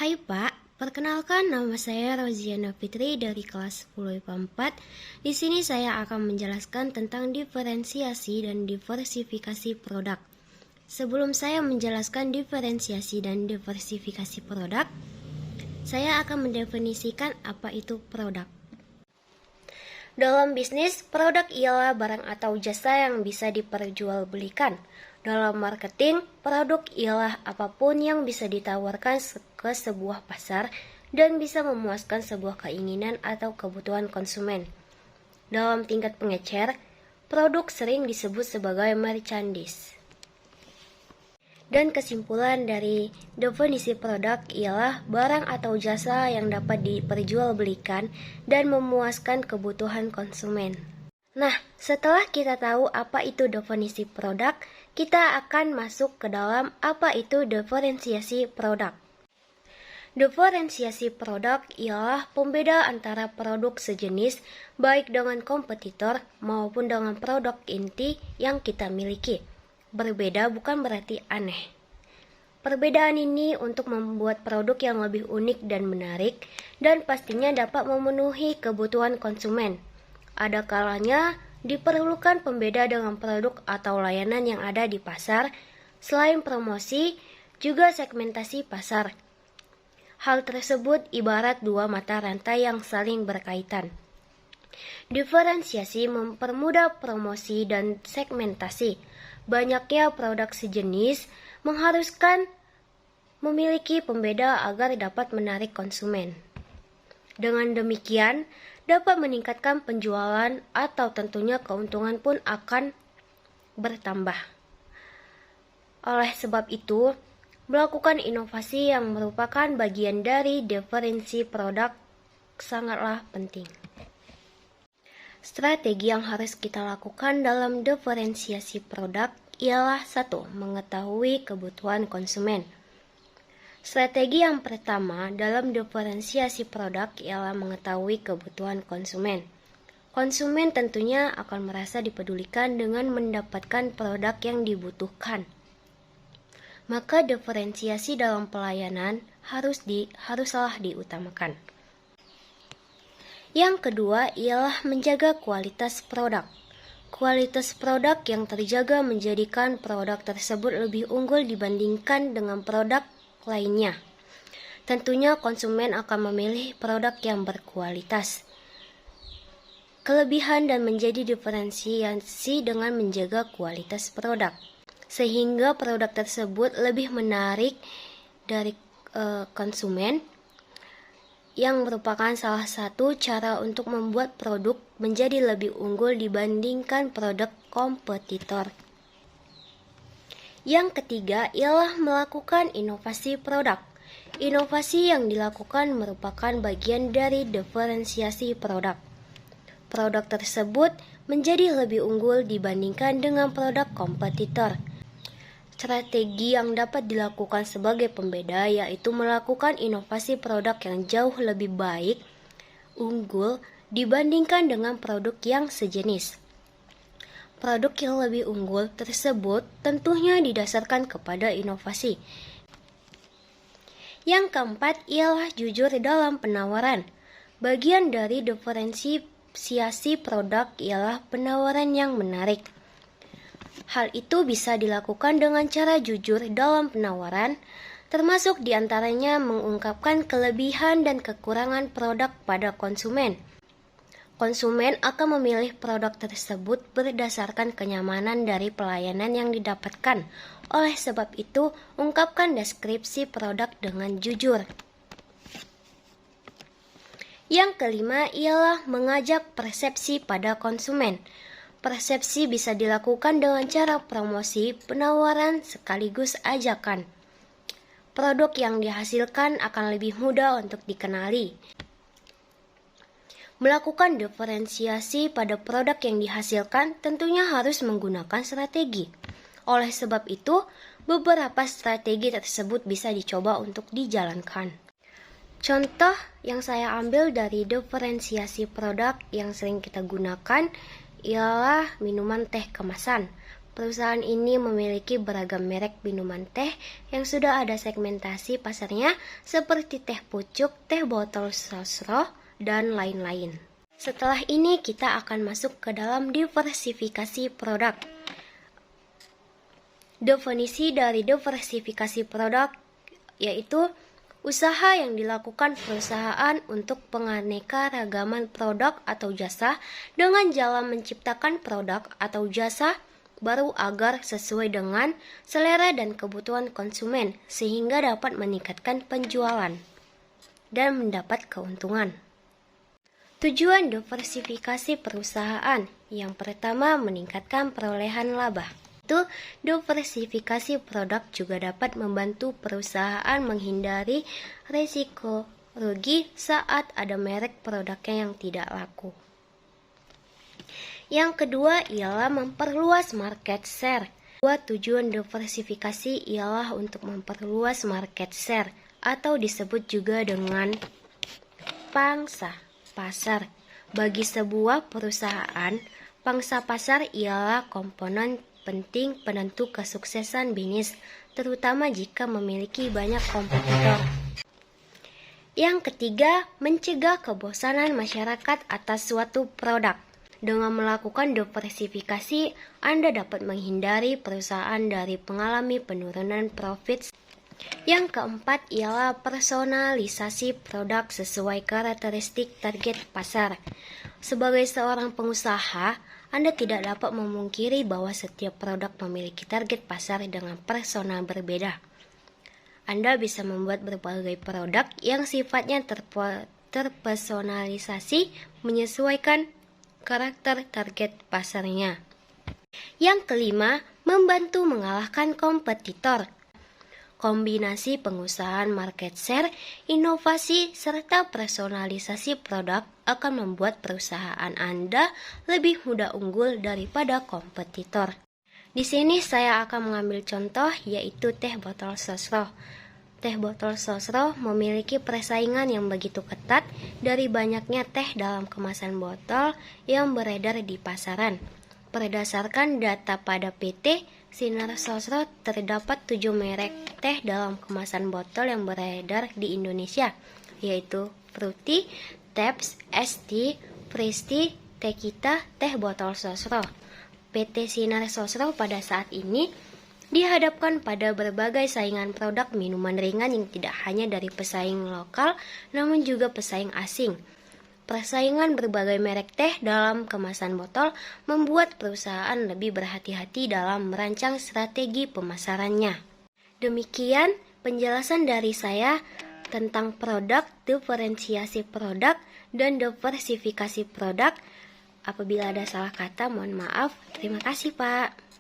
Hai Pak, perkenalkan nama saya Roziana Fitri dari kelas 10 IPA 4. Di sini saya akan menjelaskan tentang diferensiasi dan diversifikasi produk. Sebelum saya menjelaskan diferensiasi dan diversifikasi produk, saya akan mendefinisikan apa itu produk. Dalam bisnis, produk ialah barang atau jasa yang bisa diperjualbelikan. Dalam marketing, produk ialah apapun yang bisa ditawarkan ke sebuah pasar dan bisa memuaskan sebuah keinginan atau kebutuhan konsumen. Dalam tingkat pengecer, produk sering disebut sebagai merchandise. Dan kesimpulan dari definisi produk ialah barang atau jasa yang dapat diperjualbelikan dan memuaskan kebutuhan konsumen. Nah, setelah kita tahu apa itu definisi produk, kita akan masuk ke dalam apa itu diferensiasi produk. Diferensiasi produk ialah pembeda antara produk sejenis baik dengan kompetitor maupun dengan produk inti yang kita miliki. Berbeda bukan berarti aneh. Perbedaan ini untuk membuat produk yang lebih unik dan menarik dan pastinya dapat memenuhi kebutuhan konsumen. Ada kalanya diperlukan pembeda dengan produk atau layanan yang ada di pasar. Selain promosi, juga segmentasi pasar. Hal tersebut ibarat dua mata rantai yang saling berkaitan. Diferensiasi mempermudah promosi dan segmentasi. Banyaknya produk sejenis mengharuskan memiliki pembeda agar dapat menarik konsumen. Dengan demikian, dapat meningkatkan penjualan atau tentunya keuntungan pun akan bertambah. Oleh sebab itu, melakukan inovasi yang merupakan bagian dari diferensi produk sangatlah penting. Strategi yang harus kita lakukan dalam diferensiasi produk ialah 1. Mengetahui kebutuhan konsumen. Strategi yang pertama dalam diferensiasi produk ialah mengetahui kebutuhan konsumen. Konsumen tentunya akan merasa dipedulikan dengan mendapatkan produk yang dibutuhkan. Maka diferensiasi dalam pelayanan haruslah diutamakan. Yang kedua ialah menjaga kualitas produk. Kualitas produk yang terjaga menjadikan produk tersebut lebih unggul dibandingkan dengan produk lainnya. Tentunya konsumen akan memilih produk yang berkualitas. Kelebihan dan menjadi diferensiasi dengan menjaga kualitas produk, sehingga produk tersebut lebih menarik dari konsumen, yang merupakan salah satu cara untuk membuat produk menjadi lebih unggul dibandingkan produk kompetitor. Yang ketiga ialah melakukan inovasi produk. Inovasi yang dilakukan merupakan bagian dari diferensiasi produk. Produk tersebut menjadi lebih unggul dibandingkan dengan produk kompetitor. Strategi yang dapat dilakukan sebagai pembeda yaitu melakukan inovasi produk yang jauh lebih baik, unggul, dibandingkan dengan produk yang sejenis. Produk yang lebih unggul tersebut tentunya didasarkan kepada inovasi. Yang keempat ialah jujur dalam penawaran. Bagian dari diferensiasi produk ialah penawaran yang menarik. Hal itu bisa dilakukan dengan cara jujur dalam penawaran, termasuk diantaranya mengungkapkan kelebihan dan kekurangan produk pada konsumen. Konsumen akan memilih produk tersebut berdasarkan kenyamanan dari pelayanan yang didapatkan. Oleh sebab itu, ungkapkan deskripsi produk dengan jujur. Yang kelima ialah mengajak persepsi pada konsumen. Persepsi bisa dilakukan dengan cara promosi, penawaran, sekaligus ajakan. Produk yang dihasilkan akan lebih mudah untuk dikenali. Melakukan diferensiasi pada produk yang dihasilkan tentunya harus menggunakan strategi. Oleh sebab itu, beberapa strategi tersebut bisa dicoba untuk dijalankan. Contoh yang saya ambil dari diferensiasi produk yang sering kita gunakan ialah minuman teh kemasan. perusahaan ini memiliki beragam merek minuman teh yang sudah ada segmentasi pasarnya seperti teh pucuk, teh botol sosro, dan lain-lain. Setelah ini kita akan masuk ke dalam diversifikasi produk. Definisi dari diversifikasi produk yaitu usaha yang dilakukan perusahaan untuk penganeka-ragaman produk atau jasa dengan jalan menciptakan produk atau jasa baru agar sesuai dengan selera dan kebutuhan konsumen sehingga dapat meningkatkan penjualan dan mendapat keuntungan. Tujuan diversifikasi perusahaan yang pertama meningkatkan perolehan laba. Diversifikasi produk juga dapat membantu perusahaan menghindari risiko rugi saat ada merek produknya yang tidak laku. Yang kedua ialah memperluas market share. Tujuan diversifikasi ialah untuk memperluas market share atau disebut juga dengan pangsa pasar. Bagi sebuah perusahaan, pangsa pasar ialah komponen penting penentu kesuksesan bisnis, terutama jika memiliki banyak kompetitor. Yang ketiga, mencegah kebosanan masyarakat atas suatu produk. Dengan melakukan diversifikasi, Anda dapat menghindari perusahaan dari mengalami penurunan profit. Yang keempat ialah personalisasi produk sesuai karakteristik target pasar. Sebagai seorang pengusaha, Anda tidak dapat memungkiri bahwa setiap produk memiliki target pasar dengan persona berbeda. Anda bisa membuat berbagai produk yang sifatnya terpersonalisasi menyesuaikan karakter target pasarnya. Yang kelima, membantu mengalahkan kompetitor. Kombinasi pengusahaan market share, inovasi, serta personalisasi produk akan membuat perusahaan Anda lebih mudah unggul daripada kompetitor. Di sini saya akan mengambil contoh yaitu teh botol sosro. Teh botol sosro memiliki persaingan yang begitu ketat dari banyaknya teh dalam kemasan botol yang beredar di pasaran. Berdasarkan data pada PT Sinar Sosro, terdapat 7 merek teh dalam kemasan botol yang beredar di Indonesia, yaitu Fruity, Teps, ST, Presti, Tekita, teh botol sosro. PT Sinar Sosro pada saat ini dihadapkan pada berbagai saingan produk minuman ringan yang tidak hanya dari pesaing lokal, namun juga pesaing asing. Persaingan berbagai merek teh dalam kemasan botol membuat perusahaan lebih berhati-hati dalam merancang strategi pemasarannya. Demikian penjelasan dari saya tentang produk, diferensiasi produk, dan diversifikasi produk. Apabila ada salah kata, mohon maaf. Terima kasih, Pak.